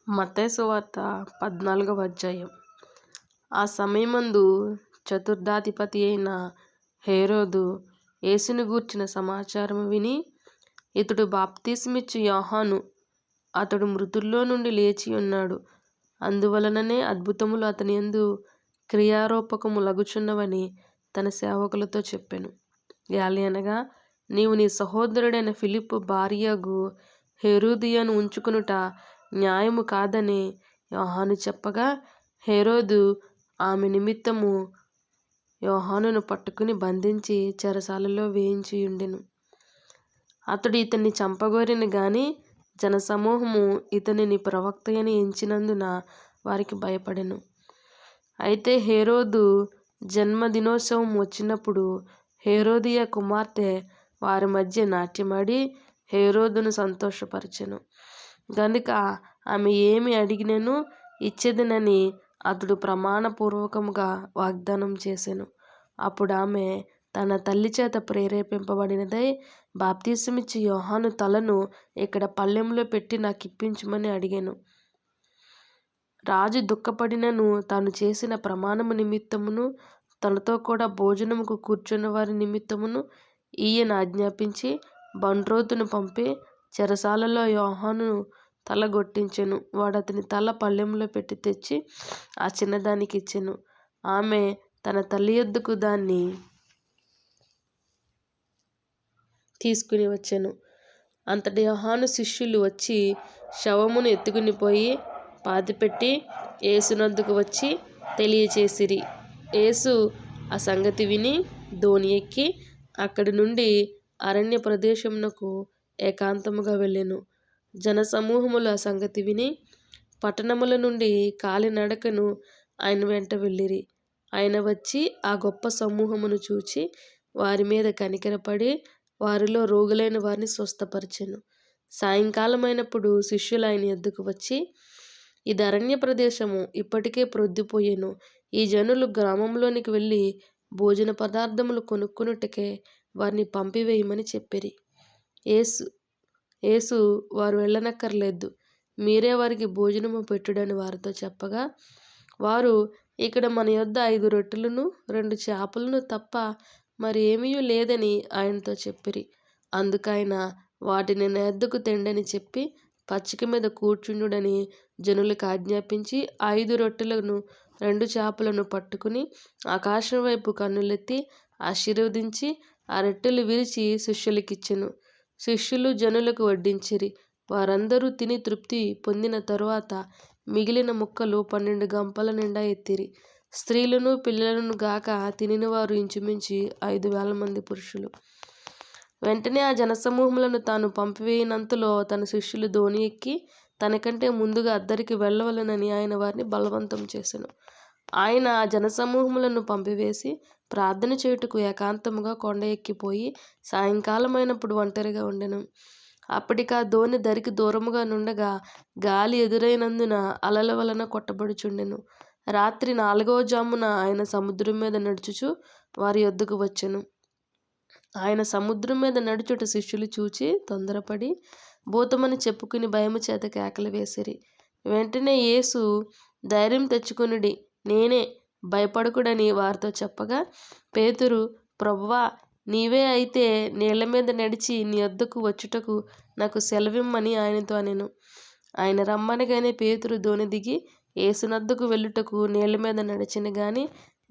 మత్తయి సువార్త 14వ అధ్యాయం. ఆ సమయమందు చతుర్థాధిపతి అయిన హేరోదు యేసుని గూర్చిన సమాచారము విని, ఇతడు బాప్తిస్మిచ్చు యోహాను, అతడు మృతుల్లో నుండి లేచి ఉన్నాడు, అందువలననే అద్భుతములు అతని యందు క్రియారూపకము లగుచున్నవని తన సేవకులతో చెప్పెను. ఏలయనగా, నీవు నీ సహోదరుడైన ఫిలిప్పు భార్యయగు హేరోదియను ఉంచుకొనుట న్యాయము కాదని యోహాను చెప్పగా, హేరోదు ఆమె నిమిత్తము యోహానును పట్టుకుని బంధించి చెరసాలలో వేయించియుండెను. అతడు ఇతన్ని చంపగోరెను గాని జనసమూహము ఇతనిని ప్రవక్తయని ఎంచినందున వారికి భయపడెను. అయితే హేరోదు జన్మదినోత్సవం వచ్చినప్పుడు హేరోదియ కుమార్తె వారి మధ్య నాట్యమాడి హేరోదును సంతోషపరచెను. గనుక ఆమె ఏమి అడిగినను ఇచ్చెదనని అతడు ప్రమాణపూర్వకముగా వాగ్దానం చేసెను. అప్పుడు ఆమె తన తల్లి చేత ప్రేరేపింపబడినదై, బాప్తిసమిచ్చు యోహాను తలను ఇక్కడ పళ్ళెంలో పెట్టి నాకిప్పించుమని అడిగెను. రాజు దుఃఖపడినను తాను చేసిన ప్రమాణము నిమిత్తమును తనతో కూడా భోజనముకు కూర్చున్న వారి నిమిత్తమును ఈయన ఆజ్ఞాపించి బంట్రోతును పంపి చెరసాలలో యోహాను తల గొట్టించెను. వాడతని తల పళ్ళెంలో పెట్టి తెచ్చి ఆ చిన్నదానికి ఇచ్చెను. ఆమె తన తల్లి యొద్దకు దాన్ని తీసుకుని వచ్చెను. అంతట యోహాను శిష్యులు వచ్చి శవమును ఎత్తుకుని పోయి పాతిపెట్టి యేసునొద్దకు వచ్చి తెలియచేసిరి. యేసు ఆ సంగతి విని దోణి ఎక్కి అక్కడి నుండి అరణ్య ప్రదేశమునకు ఏకాంతముగా వెళ్ళెను. జనసమూహములు ఆ సంగతి విని పట్టణముల నుండి కాలినడకను ఆయన వెంట వెళ్ళిరి. ఆయన వచ్చి ఆ గొప్ప సమూహమును చూచి వారి మీద కనికరపడి వారిలో రోగులైన వారిని స్వస్థపరిచెను. సాయంకాలమైనప్పుడు శిష్యులు ఆయన యొద్దకు వచ్చి, ఇది అరణ్య ప్రదేశము, ఇప్పటికే ప్రొద్దుపోయెను. ఈ జనులు గ్రామంలోనికి వెళ్ళి భోజన పదార్థములు కొనుక్కొనుటకే వారిని పంపివేయమని చెప్పిరి. యేసు వారు వెళ్ళనక్కర్లేదు, మీరే వారికి భోజనము పెట్టుడని వారితో చెప్పగా, వారు, ఇక్కడ మన యొద్ద 5 రొట్టెలను 2 చేపలను తప్ప మరి ఏమీయూ లేదని ఆయనతో చెప్పిరి. అందుకాయన, వాటిని నా యొద్దకు తెండని చెప్పి పచ్చిక మీద కూర్చుండుడని జనులకు ఆజ్ఞాపించి 5 రొట్టెలను 2 చేపలను పట్టుకుని ఆకాశం వైపు కన్నులెత్తి ఆశీర్వదించి ఆ రొట్టెలు విరిచి శిష్యులకిచ్చెను. శిష్యులు జనులకు వడ్డించిరి. వారందరూ తిని తృప్తి పొందిన తరువాత మిగిలిన ముక్కలు 12 గంపల నిండా ఎత్తిరి. స్త్రీలను పిల్లలను గాక తినినవారు ఇంచుమించు 5,000 మంది పురుషులు. వెంటనే ఆ జనసమూహములను తాను పంపివేయనంతలో తన శిష్యులు దోణి ఎక్కి తనకంటే ముందుగా అద్దరికి వెళ్ళవలెనని ఆయన వారిని బలవంతం చేసెను. ఆయన ఆ జనసమూహములను పంపివేసి ప్రార్థన చేయుటకు ఏకాంతముగా కొండ ఎక్కిపోయి సాయంకాలమైనప్పుడు ఒంటరిగా ఉండెను. అప్పటికా దోణి దరికి దూరముగా నుండగా గాలి ఎదురైనందున అలల వలన కొట్టబడుచుండెను. రాత్రి 4వ జామున ఆయన సముద్రం మీద నడుచుచు వారి యొద్దకు వచ్చెను. ఆయన సముద్రం మీద నడుచుట శిష్యులు చూచి తొందరపడి భూతమని చెప్పుకుని భయము చేత కేకలు వేసిరి. వెంటనే యేసు, ధైర్యం తెచ్చుకొనుడి, నేనే, భయపడకుడని వారితో చెప్పగా, పేతురు, ప్రభువా, నీవే అయితే నీళ్ల మీద నడిచి నీ యొద్దకు వచ్చుటకు నాకు సెలవిమ్మని ఆయనతో అనెను. ఆయన రమ్మనగానే పేతురు దోణి దిగి యేసునొద్దకు వెళ్ళుటకు నీళ్ల మీద నడిచెను గాని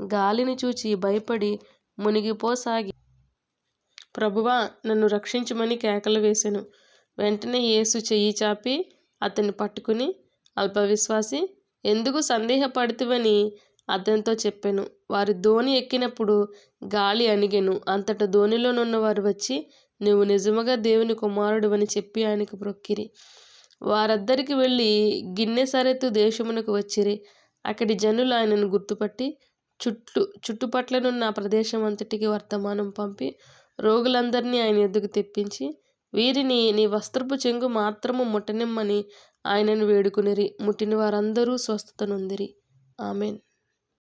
గాలిని చూచి భయపడి మునిగిపోసాగి, ప్రభువా, నన్ను రక్షించుమని కేకలు వేసెను. వెంటనే యేసు చెయ్యి చాపి అతన్ని పట్టుకుని, అల్పవిశ్వాసీ, ఎందుకు సందేహపడితివని అతనితో చెప్పెను. వారు దోణి ఎక్కినప్పుడు గాలి అణిగెను. అంతటా దోణిలోనున్నవారు వచ్చి, నీవు నిజముగా దేవుని కుమారుడివని చెప్పి ఆయనకు మ్రొక్కిరి. వారద్దరికి వెళ్ళి గిన్నెసరెతు దేశమునకు వచ్చిరి. అక్కడి జనులు ఆయనను గుర్తుపట్టి చుట్టుపట్లనున్న ప్రదేశమంతటికి వర్తమానం పంపి రోగులందరినీ ఆయన యొద్దకు తెప్పించి, వీరిని నీ వస్త్రపు చెంగు మాత్రము ముట్టనిమ్మని ఆయనను వేడుకొనిరి. ముట్టిన వారందరూ స్వస్థత నొందిరి. ఆమేన్.